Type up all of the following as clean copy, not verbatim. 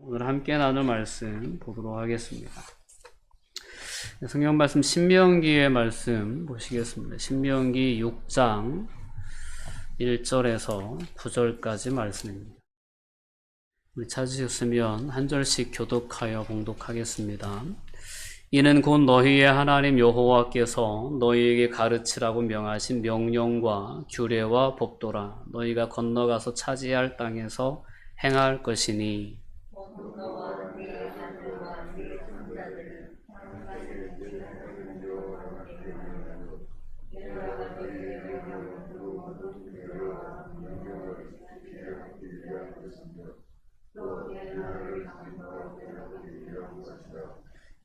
오늘 함께 나눌 말씀 보도록 하겠습니다. 성경 말씀 신명기의 말씀 보시겠습니다. 신명기 6장 1절에서 9절까지 말씀입니다. 우리 찾으셨으면 한 절씩 교독하여 봉독하겠습니다. 이는 곧 너희의 하나님 여호와께서 너희에게 가르치라고 명하신 명령과 규례와 법도라. 너희가 건너가서 차지할 땅에서 행할 것이니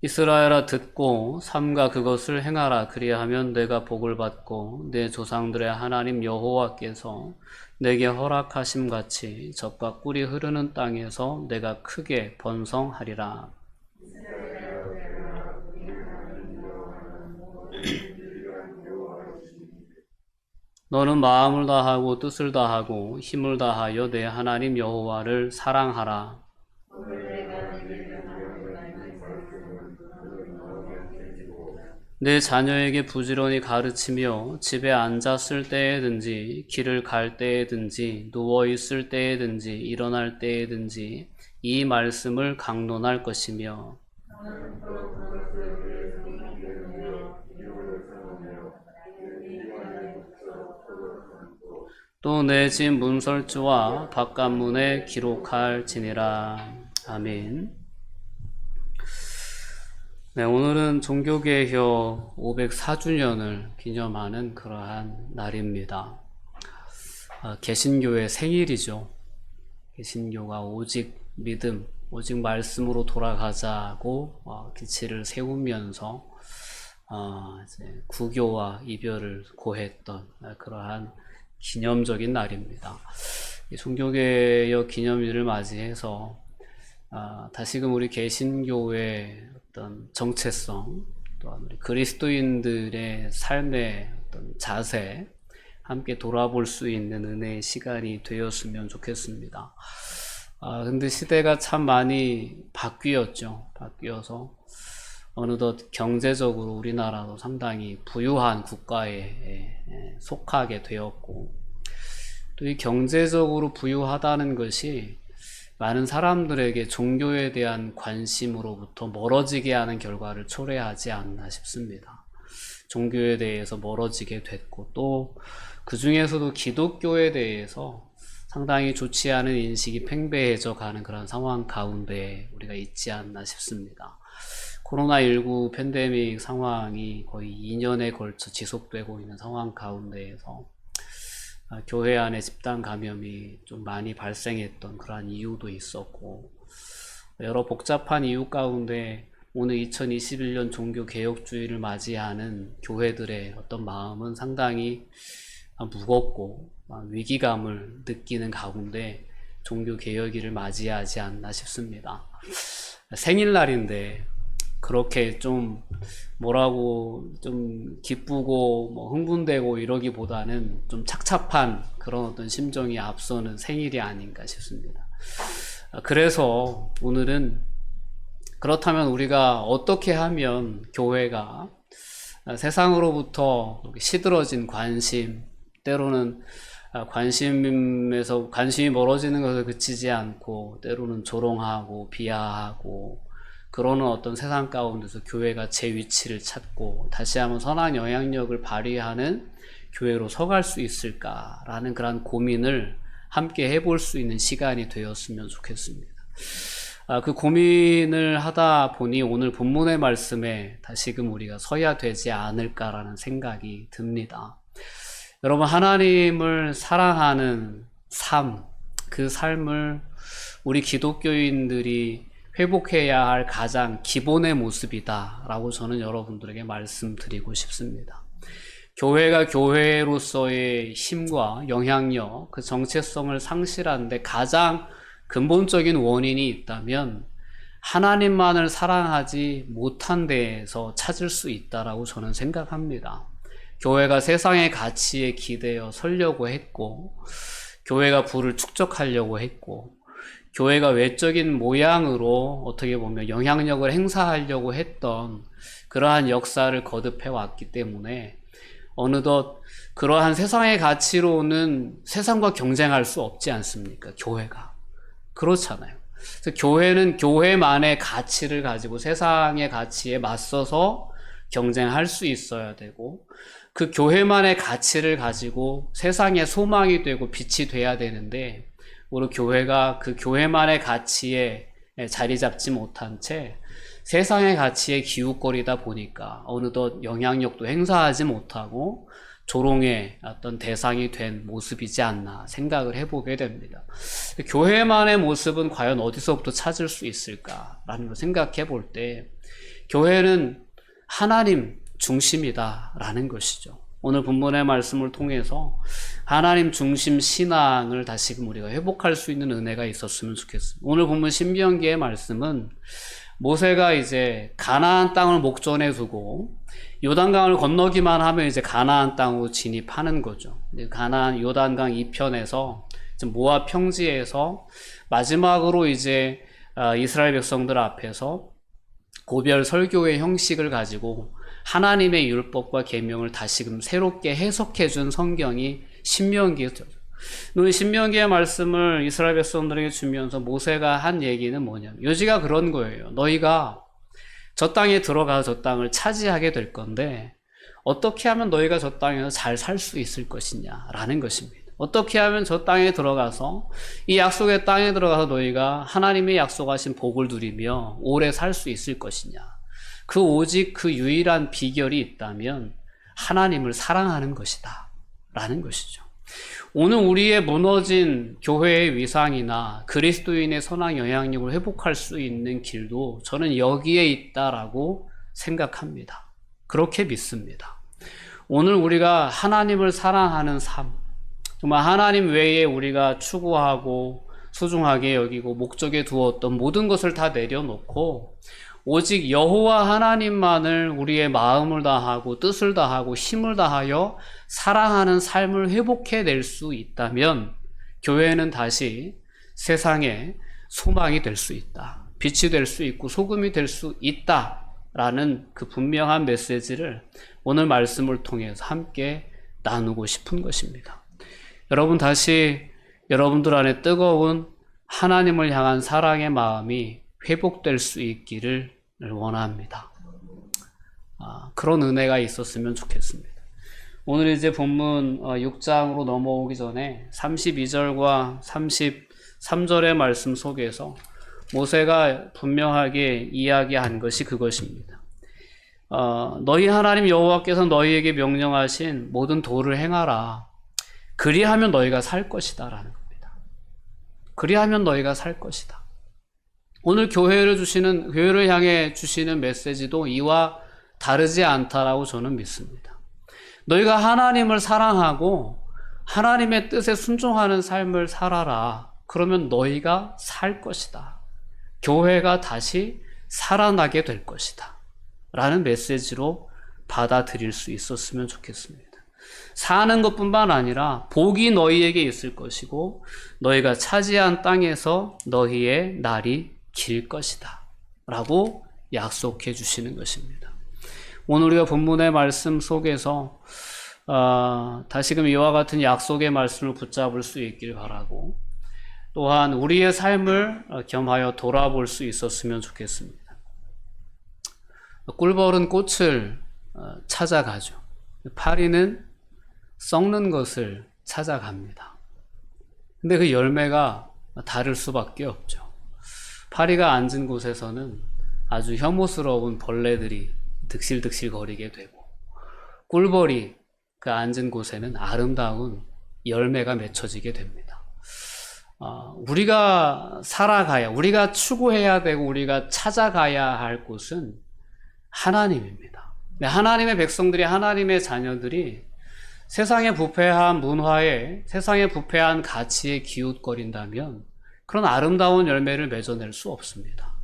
이스라엘아 듣고 삼가 그것을 행하라. 그리하면 내가 복을 받고 내 조상들의 하나님 여호와께서 내게 허락하심 같이 젖과 꿀이 흐르는 땅에서 내가 크게 번성하리라. 너는 마음을 다하고 뜻을 다하고 힘을 다하여 내 하나님 여호와를 사랑하라. 내 자녀에게 부지런히 가르치며 집에 앉았을 때에든지 길을 갈 때에든지 누워 있을 때에든지 일어날 때에든지 이 말씀을 강론할 것이며 또 내 집 문설주와 바깥문에 기록할지니라. 아멘. 네, 오늘은 종교개혁 504주년을 기념하는 그러한 날입니다. 개신교의 생일이죠. 개신교가 오직 믿음, 오직 말씀으로 돌아가자고 기치를 세우면서 이제 구교와 이별을 고했던 그러한 기념적인 날입니다. 종교개혁 기념일을 맞이해서 다시금 우리 개신교의 어떤 정체성, 또한 우리 그리스도인들의 삶의 어떤 자세, 함께 돌아볼 수 있는 은혜의 시간이 되었으면 좋겠습니다. 근데 시대가 참 많이 바뀌었죠. 바뀌어서 어느덧 경제적으로 우리나라도 상당히 부유한 국가에 속하게 되었고, 또 이 경제적으로 부유하다는 것이 많은 사람들에게 종교에 대한 관심으로부터 멀어지게 하는 결과를 초래하지 않나 싶습니다. 종교에 대해서 멀어지게 됐고, 또 그 중에서도 기독교에 대해서 상당히 좋지 않은 인식이 팽배해져 가는 그런 상황 가운데 우리가 있지 않나 싶습니다. 코로나19 팬데믹 상황이 거의 2년에 걸쳐 지속되고 있는 상황 가운데에서 교회 안에 집단 감염이 좀 많이 발생했던 그러한 이유도 있었고, 여러 복잡한 이유 가운데 오늘 2021년 종교개혁주의를 맞이하는 교회들의 어떤 마음은 상당히 무겁고 위기감을 느끼는 가운데 종교개혁일을 맞이하지 않나 싶습니다. 생일날인데 그렇게 좀 좀 기쁘고 흥분되고 이러기보다는 좀 착잡한 그런 어떤 심정이 앞서는 생일이 아닌가 싶습니다. 그래서 오늘은 그렇다면 우리가 어떻게 하면 교회가 세상으로부터 시들어진 관심, 때로는 관심이 멀어지는 것에 그치지 않고 때로는 조롱하고 비하하고 그러는 어떤 세상 가운데서 교회가 제 위치를 찾고 다시 한번 선한 영향력을 발휘하는 교회로 서갈 수 있을까라는 그런 고민을 함께 해볼 수 있는 시간이 되었으면 좋겠습니다. 그 고민을 하다 보니 오늘 본문의 말씀에 다시금 우리가 서야 되지 않을까라는 생각이 듭니다. 여러분, 하나님을 사랑하는 삶, 그 삶을 우리 기독교인들이 회복해야 할 가장 기본의 모습이다 라고 저는 여러분들에게 말씀드리고 싶습니다. 교회가 교회로서의 힘과 영향력, 그 정체성을 상실하는데 가장 근본적인 원인이 있다면 하나님만을 사랑하지 못한 데에서 찾을 수 있다라고 저는 생각합니다. 교회가 세상의 가치에 기대어 서려고 했고, 교회가 부를 축적하려고 했고, 교회가 외적인 모양으로 어떻게 보면 영향력을 행사하려고 했던 그러한 역사를 거듭해 왔기 때문에 어느덧 그러한 세상의 가치로는 세상과 경쟁할 수 없지 않습니까? 교회가. 그렇잖아요. 그래서 교회는 교회만의 가치를 가지고 세상의 가치에 맞서서 경쟁할 수 있어야 되고, 그 교회만의 가치를 가지고 세상의 소망이 되고 빛이 돼야 되는데, 우리 교회가 그 교회만의 가치에 자리 잡지 못한 채 세상의 가치에 기웃거리다 보니까 어느덧 영향력도 행사하지 못하고 조롱의 어떤 대상이 된 모습이지 않나 생각을 해보게 됩니다. 교회만의 모습은 과연 어디서부터 찾을 수 있을까라는 걸 생각해 볼 때, 교회는 하나님 중심이다라는 것이죠. 오늘 본문의 말씀을 통해서 하나님 중심 신앙을 다시금 우리가 회복할 수 있는 은혜가 있었으면 좋겠습니다. 오늘 본문 신명기의 말씀은 모세가 이제 가나안 땅을 목전에 두고 요단강을 건너기만 하면 이제 가나안 땅으로 진입하는 거죠. 가나안 요단강 이편에서 모압 평지에서 마지막으로 이제 이스라엘 백성들 앞에서 고별 설교의 형식을 가지고 하나님의 율법과 계명을 다시금 새롭게 해석해 준 성경이 신명기죠. 오늘 신명기의 말씀을 이스라엘 백성들에게 주면서 모세가 한 얘기는 뭐냐면, 요지가 그런 거예요. 너희가 저 땅에 들어가서 저 땅을 차지하게 될 건데 어떻게 하면 너희가 저 땅에서 잘 살 수 있을 것이냐라는 것입니다. 어떻게 하면 저 땅에 들어가서, 이 약속의 땅에 들어가서 너희가 하나님의 약속하신 복을 누리며 오래 살 수 있을 것이냐. 그 오직 그 유일한 비결이 있다면 하나님을 사랑하는 것이다 라는 것이죠. 오늘 우리의 무너진 교회의 위상이나 그리스도인의 선한 영향력을 회복할 수 있는 길도 저는 여기에 있다라고 생각합니다. 그렇게 믿습니다. 오늘 우리가 하나님을 사랑하는 삶, 정말 하나님 외에 우리가 추구하고 소중하게 여기고 목적에 두었던 모든 것을 다 내려놓고 오직 여호와 하나님만을 우리의 마음을 다하고 뜻을 다하고 힘을 다하여 사랑하는 삶을 회복해낼 수 있다면 교회는 다시 세상에 소망이 될 수 있다, 빛이 될 수 있고 소금이 될 수 있다라는 그 분명한 메시지를 오늘 말씀을 통해서 함께 나누고 싶은 것입니다. 여러분, 다시 여러분들 안에 뜨거운 하나님을 향한 사랑의 마음이 회복될 수 있기를 원합니다. 그런 은혜가 있었으면 좋겠습니다. 오늘 이제 본문 6장으로 넘어오기 전에 32절과 33절의 말씀 속에서 모세가 분명하게 이야기한 것이 그것입니다. 너희 하나님 여호와께서 너희에게 명령하신 모든 도를 행하라. 그리하면 너희가 살 것이다 라는 겁니다. 그리하면 너희가 살 것이다. 오늘 교회를 향해 주시는 메시지도 이와 다르지 않다라고 저는 믿습니다. 너희가 하나님을 사랑하고 하나님의 뜻에 순종하는 삶을 살아라. 그러면 너희가 살 것이다. 교회가 다시 살아나게 될 것이다 라는 메시지로 받아들일 수 있었으면 좋겠습니다. 사는 것뿐만 아니라 복이 너희에게 있을 것이고 너희가 차지한 땅에서 너희의 날이 길 것이다 라고 약속해 주시는 것입니다. 오늘 우리가 본문의 말씀 속에서 다시금 이와 같은 약속의 말씀을 붙잡을 수 있길 바라고, 또한 우리의 삶을 겸하여 돌아볼 수 있었으면 좋겠습니다. 꿀벌은 꽃을 찾아가죠. 파리는 썩는 것을 찾아갑니다. 근데 그 열매가 다를 수밖에 없죠. 파리가 앉은 곳에서는 아주 혐오스러운 벌레들이 득실득실 거리게 되고, 꿀벌이 그 앉은 곳에는 아름다운 열매가 맺혀지게 됩니다. 우리가 살아가야, 우리가 추구해야 되고 우리가 찾아가야 할 곳은 하나님입니다. 하나님의 백성들이, 하나님의 자녀들이 세상의 부패한 문화에, 세상의 부패한 가치에 기웃거린다면 그런 아름다운 열매를 맺어낼 수 없습니다.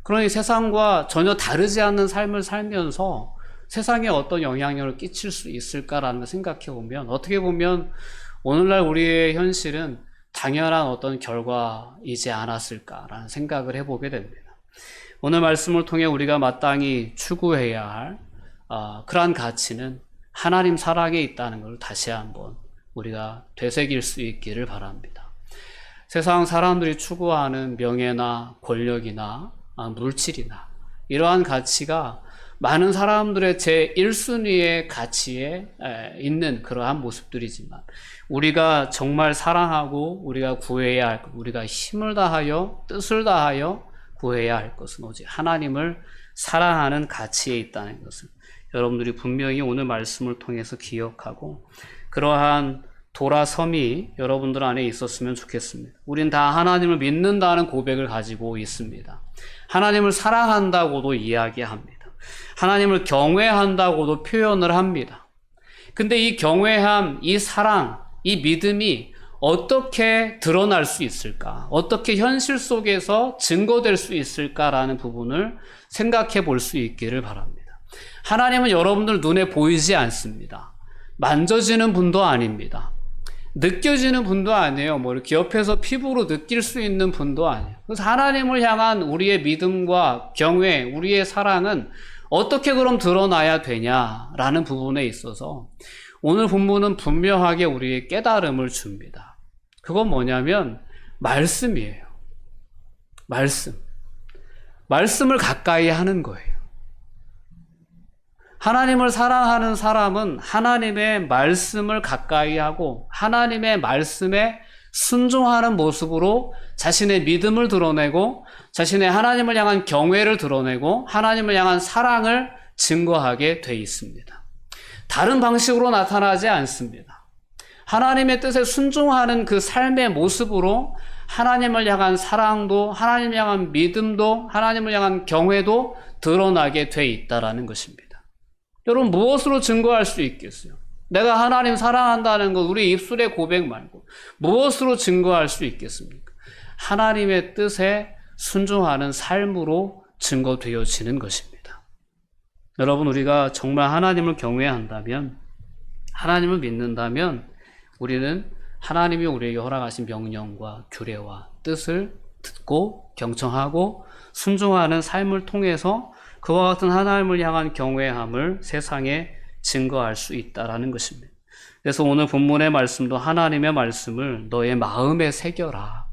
그러니 세상과 전혀 다르지 않는 삶을 살면서 세상에 어떤 영향력을 끼칠 수 있을까라는 걸 생각해 보면, 어떻게 보면 오늘날 우리의 현실은 당연한 어떤 결과이지 않았을까라는 생각을 해보게 됩니다. 오늘 말씀을 통해 우리가 마땅히 추구해야 할 그러한 가치는 하나님 사랑에 있다는 걸 다시 한번 우리가 되새길 수 있기를 바랍니다. 세상 사람들이 추구하는 명예나 권력이나 물질이나 이러한 가치가 많은 사람들의 제1순위의 가치에 있는 그러한 모습들이지만 우리가 정말 사랑하고 우리가 구해야 할 것, 우리가 힘을 다하여 뜻을 다하여 구해야 할 것은 오직 하나님을 사랑하는 가치에 있다는 것을 여러분들이 분명히 오늘 말씀을 통해서 기억하고 그러한 돌아섬이 여러분들 안에 있었으면 좋겠습니다. 우린 다 하나님을 믿는다는 고백을 가지고 있습니다. 하나님을 사랑한다고도 이야기합니다. 하나님을 경외한다고도 표현을 합니다. 근데 이 경외함, 이 사랑, 이 믿음이 어떻게 드러날 수 있을까? 어떻게 현실 속에서 증거될 수 있을까라는 부분을 생각해 볼 수 있기를 바랍니다. 하나님은 여러분들 눈에 보이지 않습니다. 만져지는 분도 아닙니다. 느껴지는 분도 아니에요. 뭐 이렇게 옆에서 피부로 느낄 수 있는 분도 아니에요. 그래서 하나님을 향한 우리의 믿음과 경외, 우리의 사랑은 어떻게 그럼 드러나야 되냐라는 부분에 있어서 오늘 본문은 분명하게 우리의 깨달음을 줍니다. 그건 뭐냐면 말씀이에요. 말씀을 가까이 하는 거예요. 하나님을 사랑하는 사람은 하나님의 말씀을 가까이 하고 하나님의 말씀에 순종하는 모습으로 자신의 믿음을 드러내고 자신의 하나님을 향한 경외를 드러내고 하나님을 향한 사랑을 증거하게 돼 있습니다. 다른 방식으로 나타나지 않습니다. 하나님의 뜻에 순종하는 그 삶의 모습으로 하나님을 향한 사랑도 하나님을 향한 믿음도 하나님을 향한 경외도 드러나게 돼 있다라는 것입니다. 여러분 무엇으로 증거할 수 있겠어요? 내가 하나님 사랑한다는 것 우리 입술의 고백 말고 무엇으로 증거할 수 있겠습니까? 하나님의 뜻에 순종하는 삶으로 증거되어지는 것입니다. 여러분 우리가 정말 하나님을 경외한다면 하나님을 믿는다면 우리는 하나님이 우리에게 허락하신 명령과 규례와 뜻을 듣고 경청하고 순종하는 삶을 통해서 그와 같은 하나님을 향한 경외함을 세상에 증거할 수 있다라는 것입니다. 그래서 오늘 본문의 말씀도 하나님의 말씀을 너의 마음에 새겨라.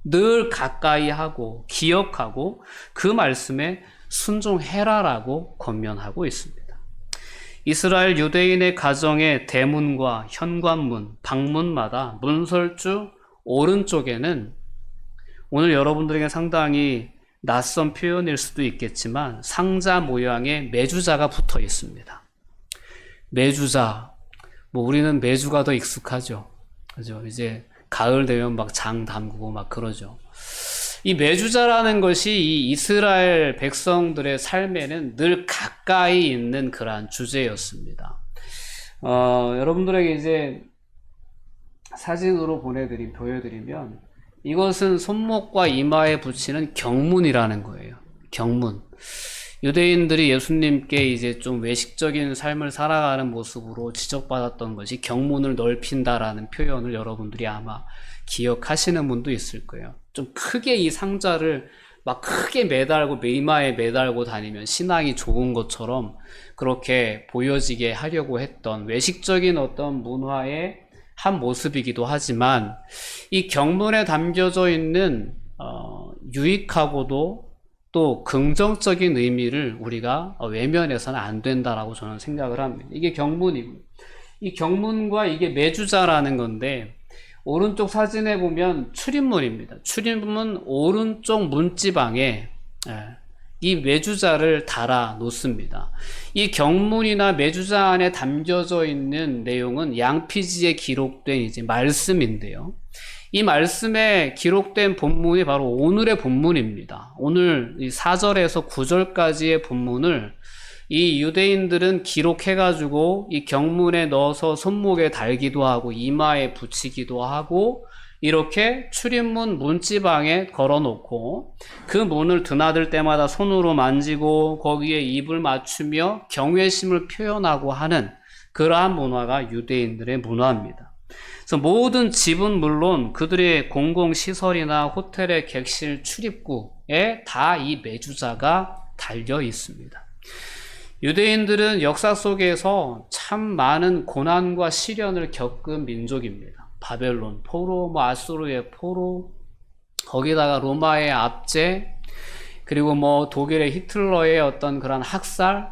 늘 가까이 하고 기억하고 그 말씀에 순종해라라고 권면하고 있습니다. 이스라엘 유대인의 가정의 대문과 현관문, 방문마다 문설주 오른쪽에는 오늘 여러분들에게 상당히 낯선 표현일 수도 있겠지만 상자 모양의 메주자가 붙어 있습니다. 메주자, 뭐 우리는 메주가 더 익숙하죠. 그죠? 이제 가을 되면 막 장 담그고 막 그러죠. 이 메주자라는 것이 이 이스라엘 백성들의 삶에는 늘 가까이 있는 그러한 주제였습니다. 여러분들에게 이제 사진으로 보여드리면 이것은 손목과 이마에 붙이는 경문이라는 거예요. 경문. 유대인들이 예수님께 이제 좀 외식적인 삶을 살아가는 모습으로 지적받았던 것이 경문을 넓힌다라는 표현을 여러분들이 아마 기억하시는 분도 있을 거예요. 좀 크게 이 상자를 막 크게 매달고 이마에 매달고 다니면 신앙이 좋은 것처럼 그렇게 보여지게 하려고 했던 외식적인 어떤 문화의 한 모습이기도 하지만 이 경문에 담겨져 있는 유익하고도 또 긍정적인 의미를 우리가 외면해서는 안 된다라고 저는 생각을 합니다. 이게 경문이고 이 경문과 이게 메주자라는 건데 오른쪽 사진에 보면 출입문입니다. 출입문 오른쪽 문지방에 이 메주자를 달아 놓습니다. 이 경문이나 메주자 안에 담겨져 있는 내용은 양피지에 기록된 이제 말씀인데요. 이 말씀에 기록된 본문이 바로 오늘의 본문입니다. 오늘 이 4절에서 9절까지의 본문을 이 유대인들은 기록해가지고 이 경문에 넣어서 손목에 달기도 하고 이마에 붙이기도 하고 이렇게 출입문 문지방에 걸어놓고 그 문을 드나들 때마다 손으로 만지고 거기에 입을 맞추며 경외심을 표현하고 하는 그러한 문화가 유대인들의 문화입니다. 그래서 모든 집은 물론 그들의 공공시설이나 호텔의 객실 출입구에 다 이 매주자가 달려 있습니다. 유대인들은 역사 속에서 참 많은 고난과 시련을 겪은 민족입니다. 바벨론 포로, 아수르의 포로, 거기다가 로마의 압제, 그리고 독일의 히틀러의 어떤 그런 학살,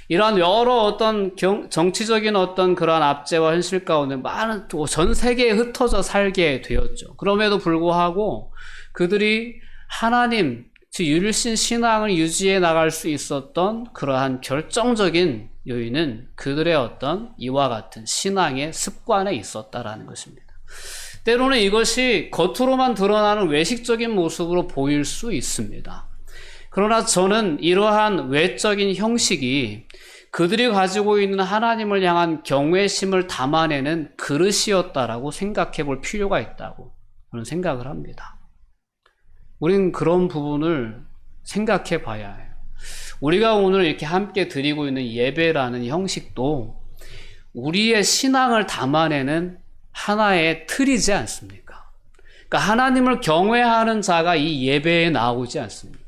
이러한 여러 어떤 정치적인 어떤 그런 압제와 현실 가운데 많은 전 세계에 흩어져 살게 되었죠. 그럼에도 불구하고 그들이 하나님, 즉 유일신 신앙을 유지해 나갈 수 있었던 그러한 결정적인 요인은 그들의 어떤 이와 같은 신앙의 습관에 있었다라는 것입니다. 때로는 이것이 겉으로만 드러나는 외식적인 모습으로 보일 수 있습니다. 그러나 저는 이러한 외적인 형식이 그들이 가지고 있는 하나님을 향한 경외심을 담아내는 그릇이었다라고 생각해 볼 필요가 있다고 저는 생각을 합니다. 우리는 그런 부분을 생각해 봐야 해요. 우리가 오늘 이렇게 함께 드리고 있는 예배라는 형식도 우리의 신앙을 담아내는 하나의 틀이지 않습니까? 그러니까 하나님을 경외하는 자가 이 예배에 나오지 않습니까?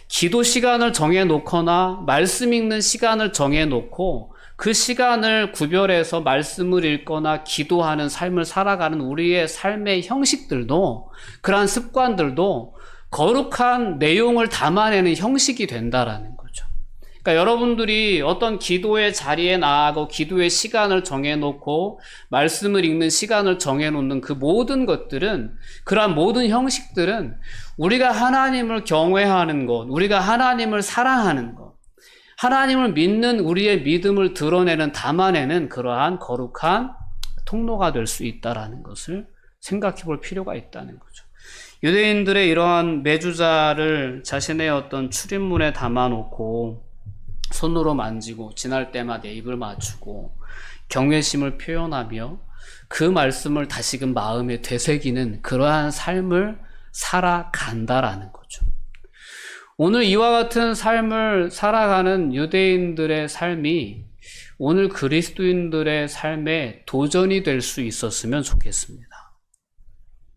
기도 시간을 정해놓거나 말씀 읽는 시간을 정해놓고 그 시간을 구별해서 말씀을 읽거나 기도하는 삶을 살아가는 우리의 삶의 형식들도, 그러한 습관들도 거룩한 내용을 담아내는 형식이 된다라는 거죠. 그러니까 여러분들이 어떤 기도의 자리에 나아가고 기도의 시간을 정해놓고 말씀을 읽는 시간을 정해놓는 그 모든 것들은, 그러한 모든 형식들은 우리가 하나님을 경외하는 것, 우리가 하나님을 사랑하는 것, 하나님을 믿는 우리의 믿음을 드러내는, 담아내는 그러한 거룩한 통로가 될 수 있다라는 것을 생각해 볼 필요가 있다는 거죠. 유대인들의 이러한 매주자를 자신의 어떤 출입문에 담아놓고 손으로 만지고 지날 때마다 입을 맞추고 경외심을 표현하며 그 말씀을 다시금 마음에 되새기는 그러한 삶을 살아간다라는 거죠. 오늘 이와 같은 삶을 살아가는 유대인들의 삶이 오늘 그리스도인들의 삶에 도전이 될 수 있었으면 좋겠습니다.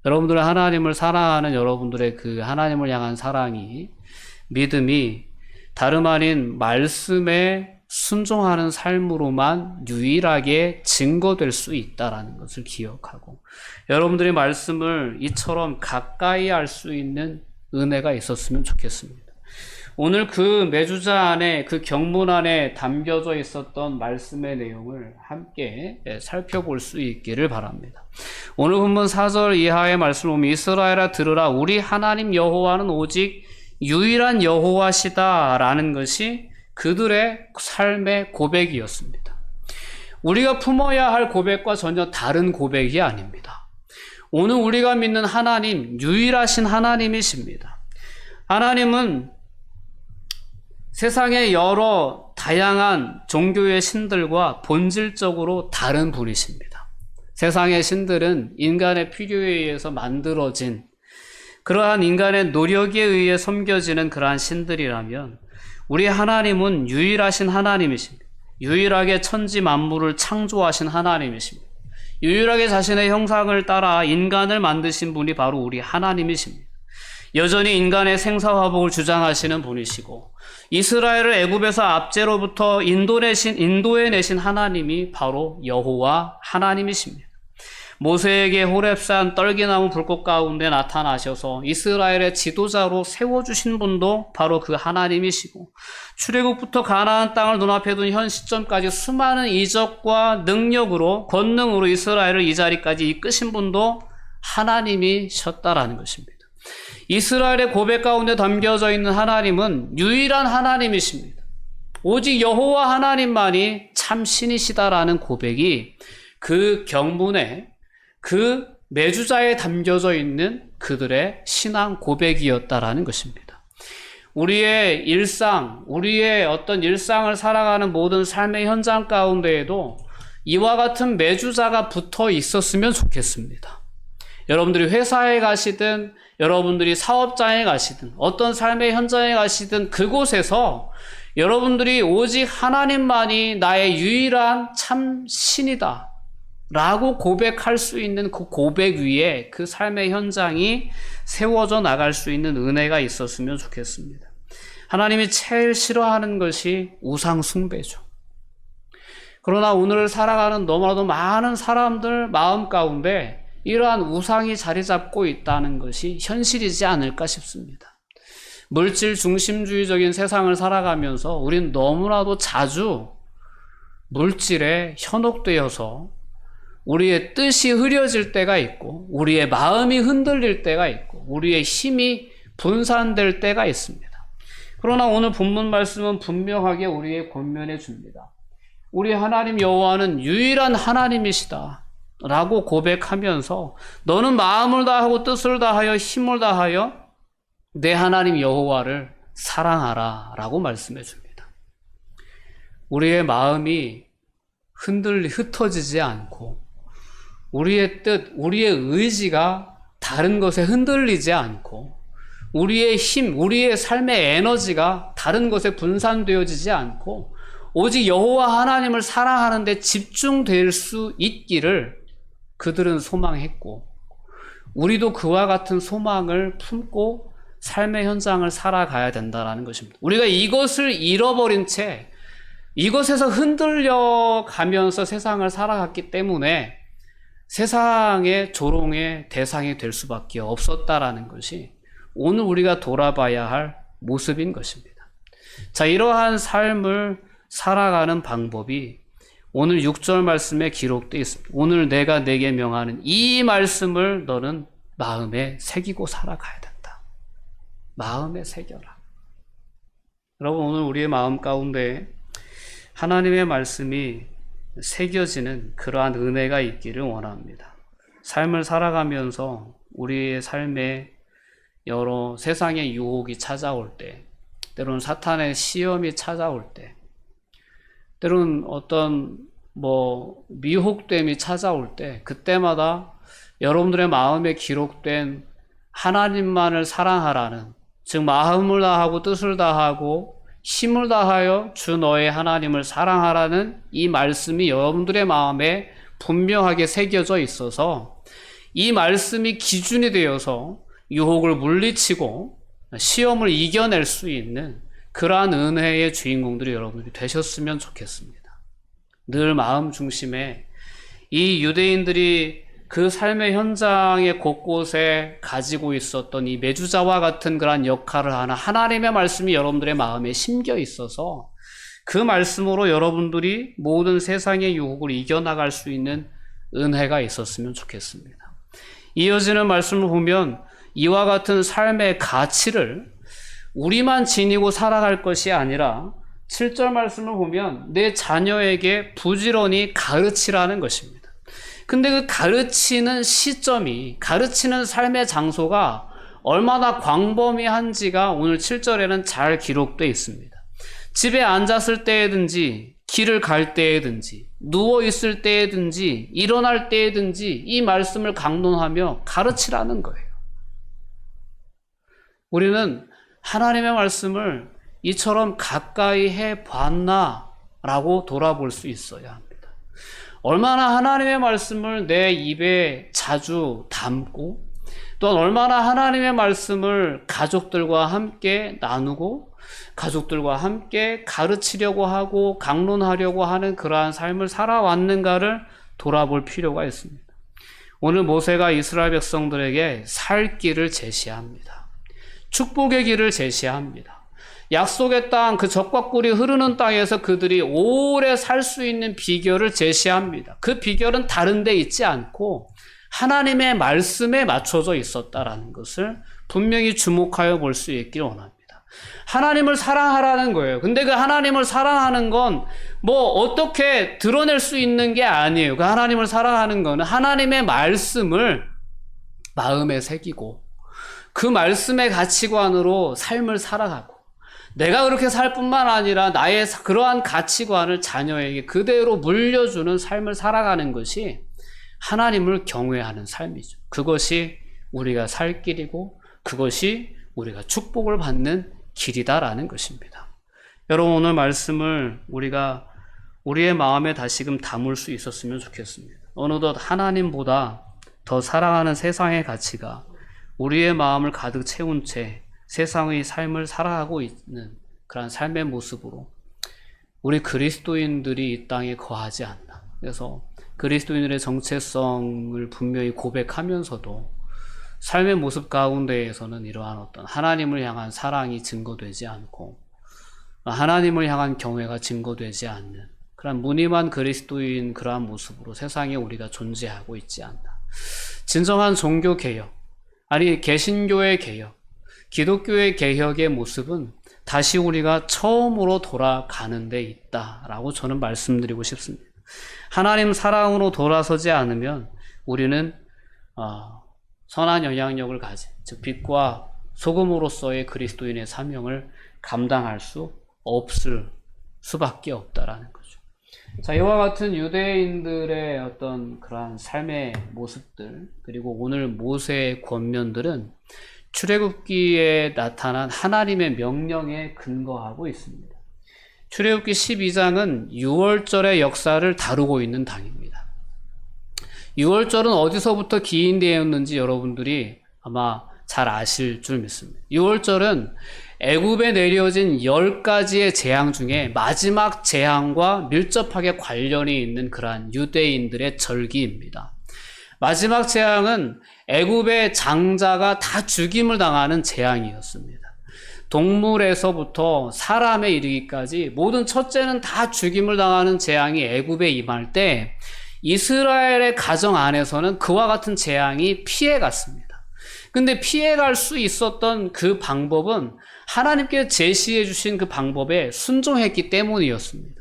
여러분들의 하나님을 사랑하는 여러분들의 그 하나님을 향한 사랑이, 믿음이 다름 아닌 말씀에 순종하는 삶으로만 유일하게 증거될 수 있다는 것을 기억하고, 여러분들의 말씀을 이처럼 가까이 알 수 있는 은혜가 있었으면 좋겠습니다. 오늘 그 매주자 안에, 그 경문 안에 담겨져 있었던 말씀의 내용을 함께 살펴볼 수 있기를 바랍니다. 오늘 본문 4절 이하의 말씀을 보면, 이스라엘아 들으라, 우리 하나님 여호와는 오직 유일한 여호와시다 라는 것이 그들의 삶의 고백이었습니다. 우리가 품어야 할 고백과 전혀 다른 고백이 아닙니다. 오늘 우리가 믿는 하나님, 유일하신 하나님이십니다. 하나님은 세상의 여러 다양한 종교의 신들과 본질적으로 다른 분이십니다. 세상의 신들은 인간의 필요에 의해서 만들어진, 그러한 인간의 노력에 의해 섬겨지는 그러한 신들이라면, 우리 하나님은 유일하신 하나님이십니다. 유일하게 천지 만물을 창조하신 하나님이십니다. 유일하게 자신의 형상을 따라 인간을 만드신 분이 바로 우리 하나님이십니다. 여전히 인간의 생사화복을 주장하시는 분이시고, 이스라엘을 애굽에서 압제로부터 인도에 내신 하나님이 바로 여호와 하나님이십니다. 모세에게 호렙산 떨기나무 불꽃 가운데 나타나셔서 이스라엘의 지도자로 세워주신 분도 바로 그 하나님이시고, 출애굽부터 가나안 땅을 눈앞에 둔 현 시점까지 수많은 이적과 능력으로, 권능으로 이스라엘을 이 자리까지 이끄신 분도 하나님이셨다라는 것입니다. 이스라엘의 고백 가운데 담겨져 있는 하나님은 유일한 하나님이십니다. 오직 여호와 하나님만이 참 신이시다라는 고백이 그 경문에, 그 매주자에 담겨져 있는 그들의 신앙 고백이었다라는 것입니다. 우리의 일상, 우리의 어떤 일상을 살아가는 모든 삶의 현장 가운데에도 이와 같은 매주자가 붙어 있었으면 좋겠습니다. 여러분들이 회사에 가시든, 여러분들이 사업장에 가시든, 어떤 삶의 현장에 가시든 그곳에서 여러분들이 오직 하나님만이 나의 유일한 참 신이다, 라고 고백할 수 있는 그 고백 위에 그 삶의 현장이 세워져 나갈 수 있는 은혜가 있었으면 좋겠습니다. 하나님이 제일 싫어하는 것이 우상 숭배죠. 그러나 오늘 살아가는 너무나도 많은 사람들 마음 가운데 이러한 우상이 자리 잡고 있다는 것이 현실이지 않을까 싶습니다. 물질 중심주의적인 세상을 살아가면서 우린 너무나도 자주 물질에 현혹되어서 우리의 뜻이 흐려질 때가 있고 우리의 마음이 흔들릴 때가 있고 우리의 힘이 분산될 때가 있습니다. 그러나 오늘 본문 말씀은 분명하게 우리의 권면해 줍니다. 우리 하나님 여호와는 유일한 하나님이시다 라고 고백하면서 너는 마음을 다하고 뜻을 다하여 힘을 다하여 내 하나님 여호와를 사랑하라 라고 말씀해 줍니다. 우리의 마음이 흩어지지 않고 우리의 뜻, 우리의 의지가 다른 것에 흔들리지 않고 우리의 힘, 우리의 삶의 에너지가 다른 것에 분산되어지지 않고 오직 여호와 하나님을 사랑하는 데 집중될 수 있기를 그들은 소망했고 우리도 그와 같은 소망을 품고 삶의 현장을 살아가야 된다는 것입니다. 우리가 이것을 잃어버린 채 이것에서 흔들려 가면서 세상을 살아갔기 때문에 세상의 조롱의 대상이 될 수밖에 없었다라는 것이 오늘 우리가 돌아봐야 할 모습인 것입니다. 자, 이러한 삶을 살아가는 방법이 오늘 6절 말씀에 기록되어 있습니다. 오늘 내가 내게 명하는 이 말씀을 너는 마음에 새기고 살아가야 된다. 마음에 새겨라. 여러분, 오늘 우리의 마음 가운데 하나님의 말씀이 새겨지는 그러한 은혜가 있기를 원합니다. 삶을 살아가면서 우리의 삶에 여러 세상의 유혹이 찾아올 때, 때로는 사탄의 시험이 찾아올 때, 때로는 어떤 미혹됨이 찾아올 때, 그때마다 여러분들의 마음에 기록된 하나님만을 사랑하라는, 즉 마음을 다하고 뜻을 다하고 힘을 다하여 주 너의 하나님을 사랑하라는 이 말씀이 여러분들의 마음에 분명하게 새겨져 있어서 이 말씀이 기준이 되어서 유혹을 물리치고 시험을 이겨낼 수 있는 그러한 은혜의 주인공들이 여러분들이 되셨으면 좋겠습니다. 늘 마음 중심에 이 유대인들이 그 삶의 현장의 곳곳에 가지고 있었던 이 매주자와 같은 그러한 역할을 하는 하나님의 말씀이 여러분들의 마음에 심겨 있어서 그 말씀으로 여러분들이 모든 세상의 유혹을 이겨나갈 수 있는 은혜가 있었으면 좋겠습니다. 이어지는 말씀을 보면 이와 같은 삶의 가치를 우리만 지니고 살아갈 것이 아니라 7절 말씀을 보면 내 자녀에게 부지런히 가르치라는 것입니다. 근데 그 가르치는 시점이, 가르치는 삶의 장소가 얼마나 광범위한지가 오늘 7절에는 잘 기록되어 있습니다. 집에 앉았을 때든지, 길을 갈 때든지, 누워있을 때든지, 일어날 때든지 이 말씀을 강론하며 가르치라는 거예요. 우리는 하나님의 말씀을 이처럼 가까이 해봤나? 라고 돌아볼 수 있어야 합니다. 얼마나 하나님의 말씀을 내 입에 자주 담고 또한 얼마나 하나님의 말씀을 가족들과 함께 나누고 가족들과 함께 가르치려고 하고 강론하려고 하는 그러한 삶을 살아왔는가를 돌아볼 필요가 있습니다. 오늘 모세가 이스라엘 백성들에게 살 길을 제시합니다. 축복의 길을 제시합니다. 약속의 땅, 그 젖과 꿀이 흐르는 땅에서 그들이 오래 살 수 있는 비결을 제시합니다. 그 비결은 다른 데 있지 않고 하나님의 말씀에 맞춰져 있었다라는 것을 분명히 주목하여 볼 수 있기를 원합니다. 하나님을 사랑하라는 거예요. 근데 그 하나님을 사랑하는 건 어떻게 드러낼 수 있는 게 아니에요. 그 하나님을 사랑하는 거는 하나님의 말씀을 마음에 새기고 그 말씀의 가치관으로 삶을 살아가고 내가 그렇게 살 뿐만 아니라 나의 그러한 가치관을 자녀에게 그대로 물려주는 삶을 살아가는 것이 하나님을 경외하는 삶이죠. 그것이 우리가 살 길이고 그것이 우리가 축복을 받는 길이다라는 것입니다. 여러분, 오늘 말씀을 우리가 우리의 마음에 다시금 담을 수 있었으면 좋겠습니다. 어느덧 하나님보다 더 사랑하는 세상의 가치가 우리의 마음을 가득 채운 채 세상의 삶을 살아가고 있는 그런 삶의 모습으로 우리 그리스도인들이 이 땅에 거하지 않나. 그래서 그리스도인들의 정체성을 분명히 고백하면서도 삶의 모습 가운데에서는 이러한 어떤 하나님을 향한 사랑이 증거되지 않고 하나님을 향한 경외가 증거되지 않는 그런 무늬만 그리스도인 그러한 모습으로 세상에 우리가 존재하고 있지 않나. 진정한 종교개혁, 아니 개신교의 개혁, 기독교의 개혁의 모습은 다시 우리가 처음으로 돌아가는 데 있다라고 저는 말씀드리고 싶습니다. 하나님 사랑으로 돌아서지 않으면 우리는 선한 영향력을 가진, 즉 빛과 소금으로서의 그리스도인의 사명을 감당할 수 없을 수밖에 없다라는 거죠. 자, 이와 같은 유대인들의 어떤 그러한 삶의 모습들, 그리고 오늘 모세의 권면들은 출애굽기에 나타난 하나님의 명령에 근거하고 있습니다. 출애굽기 12장은 유월절의 역사를 다루고 있는 장입니다. 유월절은 어디서부터 기인되었는지 여러분들이 아마 잘 아실 줄 믿습니다. 유월절은 애굽에 내려진 10가지의 재앙 중에 마지막 재앙과 밀접하게 관련이 있는 그러한 유대인들의 절기입니다. 마지막 재앙은 애굽의 장자가 다 죽임을 당하는 재앙이었습니다. 동물에서부터 사람에 이르기까지 모든 첫째는 다 죽임을 당하는 재앙이 애굽에 임할 때 이스라엘의 가정 안에서는 그와 같은 재앙이 피해갔습니다. 근데 피해갈 수 있었던 그 방법은 하나님께 제시해 주신 그 방법에 순종했기 때문이었습니다.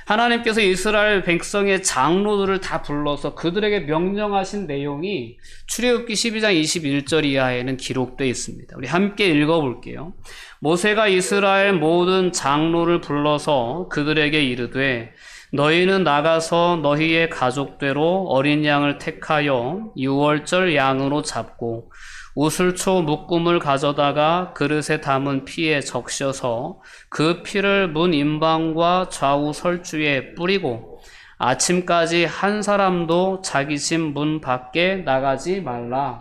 하나님께서 이스라엘 백성의 장로들을 다 불러서 그들에게 명령하신 내용이 출애굽기 12장 21절 이하에는 기록되어 있습니다. 우리 함께 읽어볼게요. 모세가 이스라엘 모든 장로를 불러서 그들에게 이르되 너희는 나가서 너희의 가족대로 어린 양을 택하여 유월절 양으로 잡고 우슬초 묶음을 가져다가 그릇에 담은 피에 적셔서 그 피를 문 임방과 좌우 설주에 뿌리고 아침까지 한 사람도 자기 집 문 밖에 나가지 말라.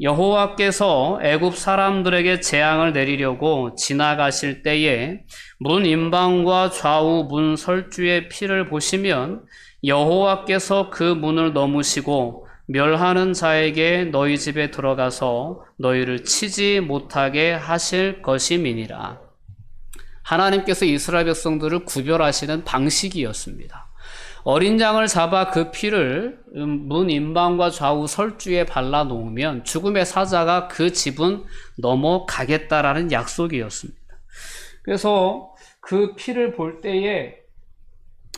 여호와께서 애굽 사람들에게 재앙을 내리려고 지나가실 때에 문 임방과 좌우 문 설주의 피를 보시면 여호와께서 그 문을 넘으시고 멸하는 자에게 너희 집에 들어가서 너희를 치지 못하게 하실 것임이니라. 하나님께서 이스라엘 백성들을 구별하시는 방식이었습니다. 어린 양을 잡아 그 피를 문 임방과 좌우 설주에 발라 놓으면 죽음의 사자가 그 집은 넘어가겠다라는 약속이었습니다. 그래서 그 피를 볼 때에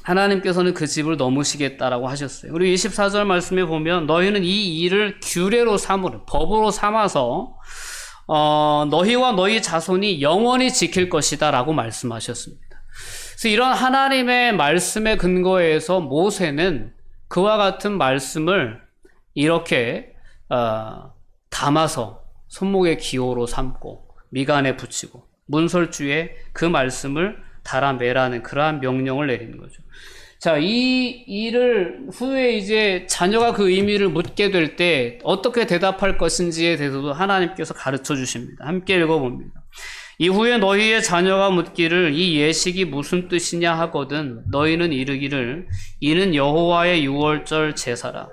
하나님께서는 그 집을 넘으시겠다라고 하셨어요. 그리고 24절 말씀에 보면 너희는 이 일을 규례로 삼으라, 법으로 삼아서 너희와 너희 자손이 영원히 지킬 것이다 라고 말씀하셨습니다. 그래서 이런 하나님의 말씀에 근거해서 모세는 그와 같은 말씀을 이렇게 담아서 손목에 기호로 삼고 미간에 붙이고 문설주에 그 말씀을 달아매라는 그러한 명령을 내리는 거죠. 자, 이 일을 후에 이제 자녀가 그 의미를 묻게 될 때 어떻게 대답할 것인지에 대해서도 하나님께서 가르쳐 주십니다. 함께 읽어봅니다. 이후에 너희의 자녀가 묻기를 이 예식이 무슨 뜻이냐 하거든 너희는 이르기를 이는 여호와의 유월절 제사라.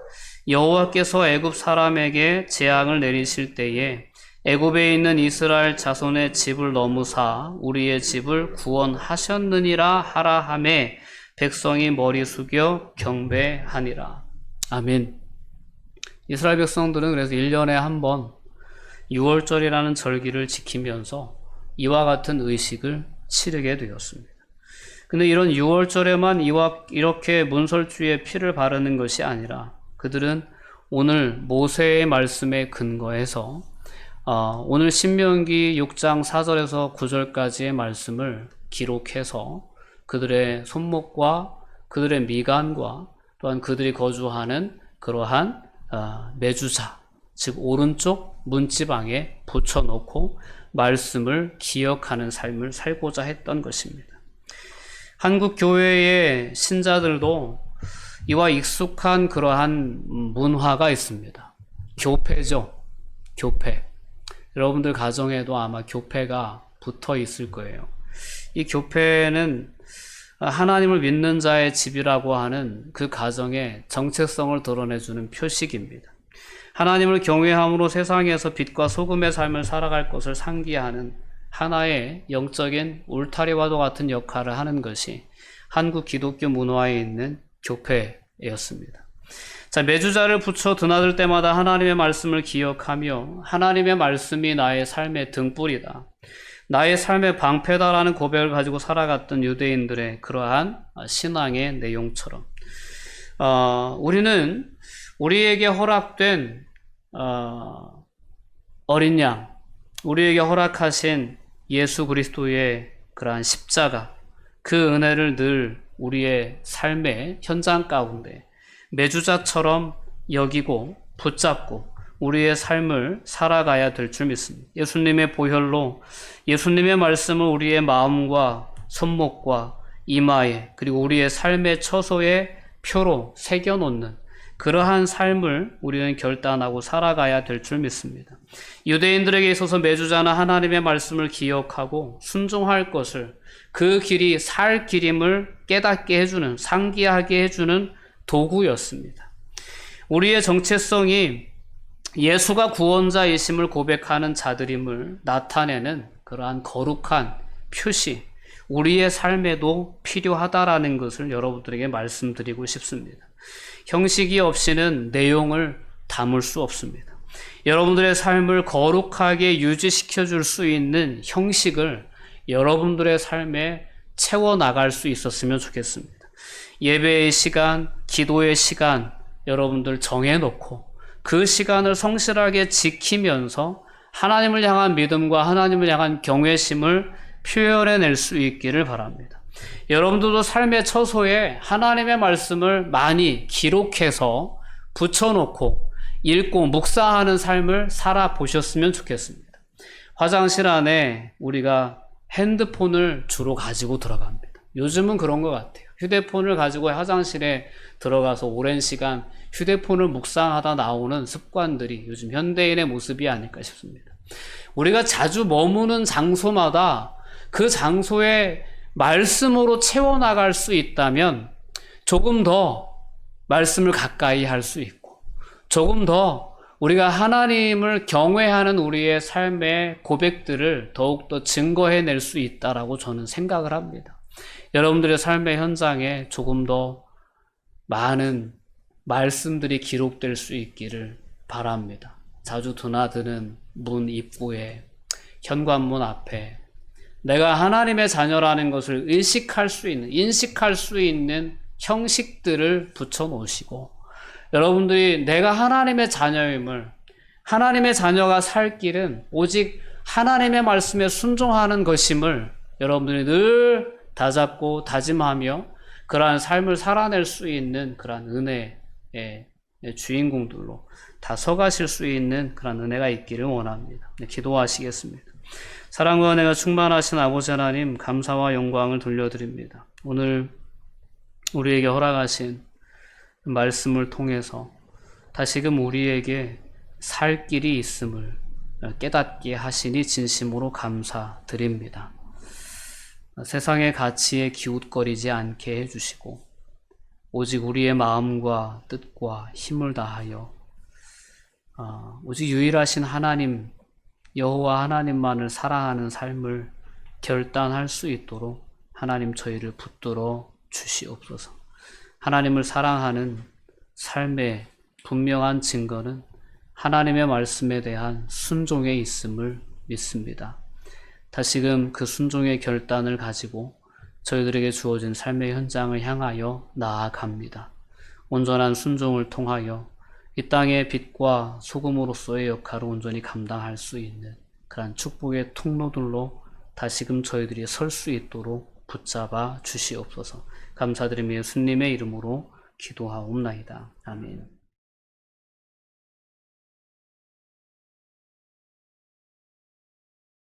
여호와께서 애굽 사람에게 재앙을 내리실 때에 애굽에 있는 이스라엘 자손의 집을 넘으사 우리의 집을 구원하셨느니라 하라 하매 백성이 머리 숙여 경배하니라. 아멘. 이스라엘 백성들은 그래서 1년에 한 번 유월절이라는 절기를 지키면서 이와 같은 의식을 치르게 되었습니다. 근데 이런 유월절에만 이렇게 문설주에 피를 바르는 것이 아니라 그들은 오늘 모세의 말씀에 근거해서 오늘 신명기 6장 4절에서 9절까지의 말씀을 기록해서 그들의 손목과 그들의 미간과 또한 그들이 거주하는 그러한 매주자, 즉 오른쪽 문지방에 붙여놓고 말씀을 기억하는 삶을 살고자 했던 것입니다. 한국 교회의 신자들도 이와 익숙한 그러한 문화가 있습니다. 교패죠. 교패. 여러분들 가정에도 아마 교패가 붙어 있을 거예요. 이 교패는 하나님을 믿는 자의 집이라고 하는 그 가정의 정체성을 드러내주는 표식입니다. 하나님을 경외함으로 세상에서 빛과 소금의 삶을 살아갈 것을 상기하는 하나의 영적인 울타리와도 같은 역할을 하는 것이 한국 기독교 문화에 있는 교패였습니다. 자, 매주자를 붙여 드나들 때마다 하나님의 말씀을 기억하며 하나님의 말씀이 나의 삶의 등불이다, 나의 삶의 방패다라는 고백을 가지고 살아갔던 유대인들의 그러한 신앙의 내용처럼 우리는 우리에게 허락된 어린 양, 우리에게 허락하신 예수 그리스도의 그러한 십자가, 그 은혜를 늘 우리의 삶의 현장 가운데 매주자처럼 여기고 붙잡고 우리의 삶을 살아가야 될 줄 믿습니다. 예수님의 보혈로 예수님의 말씀을 우리의 마음과 손목과 이마에 그리고 우리의 삶의 처소에 표로 새겨놓는 그러한 삶을 우리는 결단하고 살아가야 될 줄 믿습니다. 유대인들에게 있어서 매주자는 하나님의 말씀을 기억하고 순종할 것을, 그 길이 살 길임을 깨닫게 해주는, 상기하게 해주는 도구였습니다. 우리의 정체성이 예수가 구원자이심을 고백하는 자들임을 나타내는 그러한 거룩한 표시, 우리의 삶에도 필요하다라는 것을 여러분들에게 말씀드리고 싶습니다. 형식이 없이는 내용을 담을 수 없습니다. 여러분들의 삶을 거룩하게 유지시켜 줄 수 있는 형식을 여러분들의 삶에 채워나갈 수 있었으면 좋겠습니다. 예배의 시간, 기도의 시간 여러분들 정해놓고 그 시간을 성실하게 지키면서 하나님을 향한 믿음과 하나님을 향한 경외심을 표현해낼 수 있기를 바랍니다. 여러분들도 삶의 처소에 하나님의 말씀을 많이 기록해서 붙여놓고 읽고 묵상하는 삶을 살아보셨으면 좋겠습니다. 화장실 안에 우리가 핸드폰을 주로 가지고 들어갑니다. 요즘은 그런 것 같아요. 휴대폰을 가지고 화장실에 들어가서 오랜 시간 휴대폰을 묵상하다 나오는 습관들이 요즘 현대인의 모습이 아닐까 싶습니다. 우리가 자주 머무는 장소마다 그 장소에 말씀으로 채워나갈 수 있다면 조금 더 말씀을 가까이 할 수 있고 조금 더 우리가 하나님을 경외하는 우리의 삶의 고백들을 더욱더 증거해낼 수 있다라고 저는 생각을 합니다. 여러분들의 삶의 현장에 조금 더 많은 말씀들이 기록될 수 있기를 바랍니다. 자주 드나드는 문 입구에, 현관문 앞에 내가 하나님의 자녀라는 것을 의식할 수 있는, 인식할 수 있는 형식들을 붙여놓으시고 여러분들이 내가 하나님의 자녀임을, 하나님의 자녀가 살 길은 오직 하나님의 말씀에 순종하는 것임을 여러분들이 늘 다잡고 다짐하며 그러한 삶을 살아낼 수 있는 그러한 은혜의 주인공들로 다 서가실 수 있는 그런 은혜가 있기를 원합니다. 기도하시겠습니다. 사랑과 은혜가 충만하신 아버지 하나님, 감사와 영광을 돌려드립니다. 오늘 우리에게 허락하신 말씀을 통해서 다시금 우리에게 살 길이 있음을 깨닫게 하시니 진심으로 감사드립니다. 세상의 가치에 기웃거리지 않게 해주시고 오직 우리의 마음과 뜻과 힘을 다하여 오직 유일하신 하나님, 여호와 하나님만을 사랑하는 삶을 결단할 수 있도록 하나님 저희를 붙들어 주시옵소서. 하나님을 사랑하는 삶의 분명한 증거는 하나님의 말씀에 대한 순종에 있음을 믿습니다. 다시금 그 순종의 결단을 가지고 저희들에게 주어진 삶의 현장을 향하여 나아갑니다. 온전한 순종을 통하여 이 땅의 빛과 소금으로서의 역할을 온전히 감당할 수 있는 그러한 축복의 통로들로 다시금 저희들이 설 수 있도록 붙잡아 주시옵소서. 감사드리며 예수님의 이름으로 기도하옵나이다. 아멘.